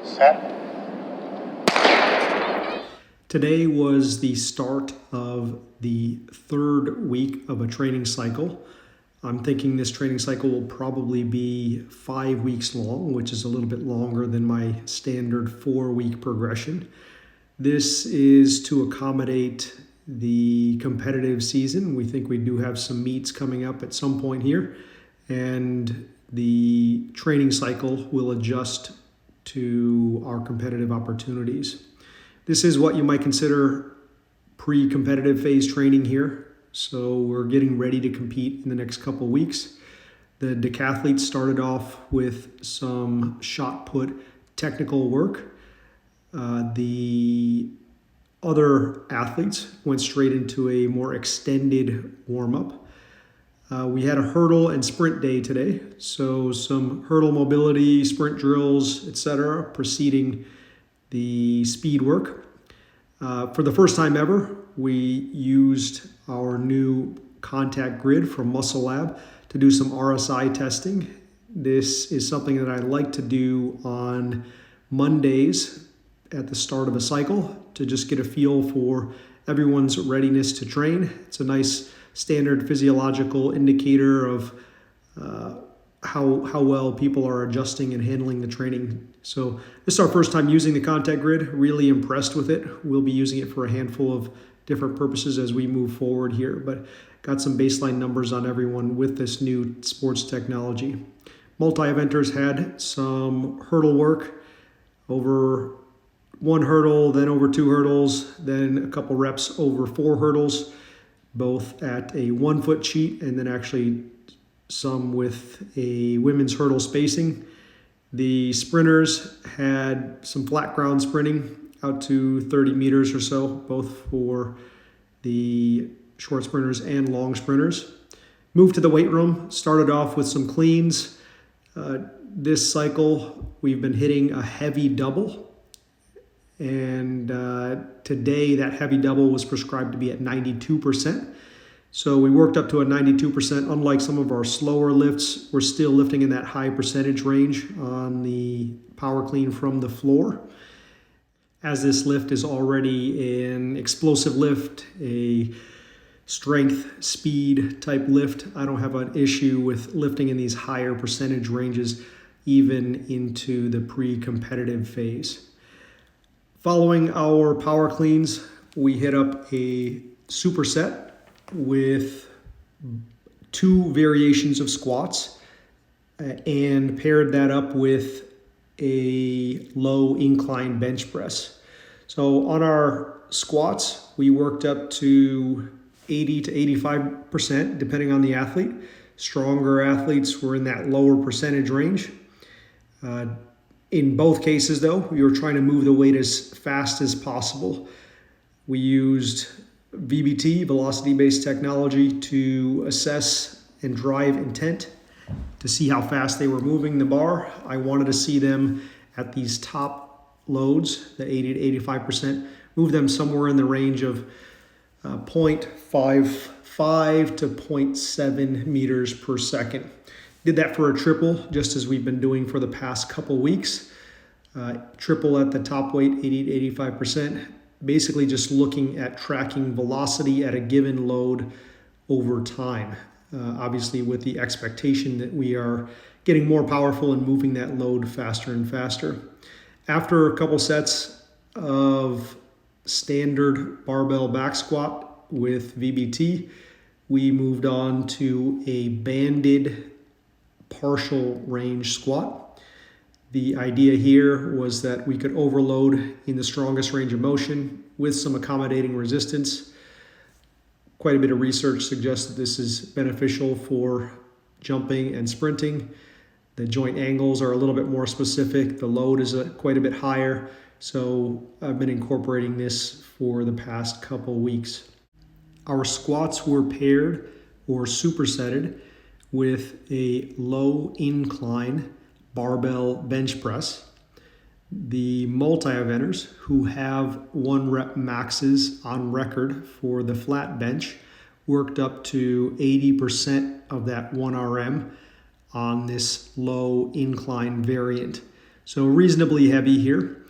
Set. Today was the start of the third week of a training cycle. I'm thinking this training cycle will probably be 5 weeks long, which is a little bit longer than my standard 4-week progression. This is to accommodate the competitive season. We think we do have some meets coming up at some point here, and the training cycle will adjust to our competitive opportunities. This is what you might consider pre-competitive phase training here. So we're getting ready to compete in the next couple weeks. The decathletes started off with some shot put technical work. The other athletes went straight into a more extended warm-up. We had a hurdle and sprint day today. So some hurdle mobility, sprint drills, etc. preceding the speed work. For the first time ever, we used our new contact grid from Muscle Lab to do some RSI testing. This is something that I like to do on Mondays at the start of a cycle to just get a feel for everyone's readiness to train. It's a nice standard physiological indicator of how well people are adjusting and handling the training. So this is our first time using the contact grid. Really impressed with it. We'll be using it for a handful of different purposes as we move forward here, but got some baseline numbers on everyone with this new sports technology. Multi-eventers had some hurdle work, over 1 hurdle, then over 2 hurdles, then a couple reps over 4 hurdles, both at a 1-foot cheat, and then actually some with a women's hurdle spacing. The sprinters had some flat ground sprinting out to 30 meters or so, both for the short sprinters and long sprinters. Moved to the weight room, started off with some cleans. This cycle, we've been hitting a heavy double. And today, that heavy double was prescribed to be at 92%. So we worked up to a 92%. Unlike some of our slower lifts, we're still lifting in that high percentage range on the power clean from the floor. As this lift is already an explosive lift, a strength, speed type lift, I don't have an issue with lifting in these higher percentage ranges, even into the pre-competitive phase. Following our power cleans, we hit up a superset with 2 variations of squats and paired that up with a low incline bench press. So on our squats, we worked up to 80 to 85%, depending on the athlete. Stronger athletes were in that lower percentage range. In both cases, though, we were trying to move the weight as fast as possible. We used VBT, velocity-based technology, to assess and drive intent to see how fast they were moving the bar. I wanted to see them at these top loads, the 80 to 85%, move them somewhere in the range of 0.55 to 0.7 meters per second. Did that for a triple, just as we've been doing for the past couple weeks. Triple at the top weight, 80 to 85%. Basically just looking at tracking velocity at a given load over time. Obviously with the expectation that we are getting more powerful and moving that load faster and faster. After a couple sets of standard barbell back squat with VBT, we moved on to a banded partial range squat. The idea here was that we could overload in the strongest range of motion with some accommodating resistance. Quite a bit of research suggests that this is beneficial for jumping and sprinting. The joint angles are a little bit more specific. The load is quite a bit higher. So I've been incorporating this for the past couple weeks. Our squats were paired or supersetted with a low incline barbell bench press. The multi-eventers who have 1 rep maxes on record for the flat bench worked up to 80% of that 1 RM on this low incline variant. So reasonably heavy here.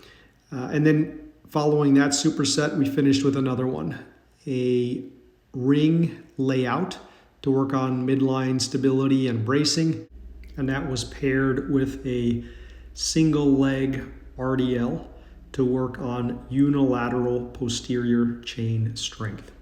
And then following that superset, we finished with another one, a ring layout to work on midline stability and bracing. And that was paired with a single leg RDL to work on unilateral posterior chain strength.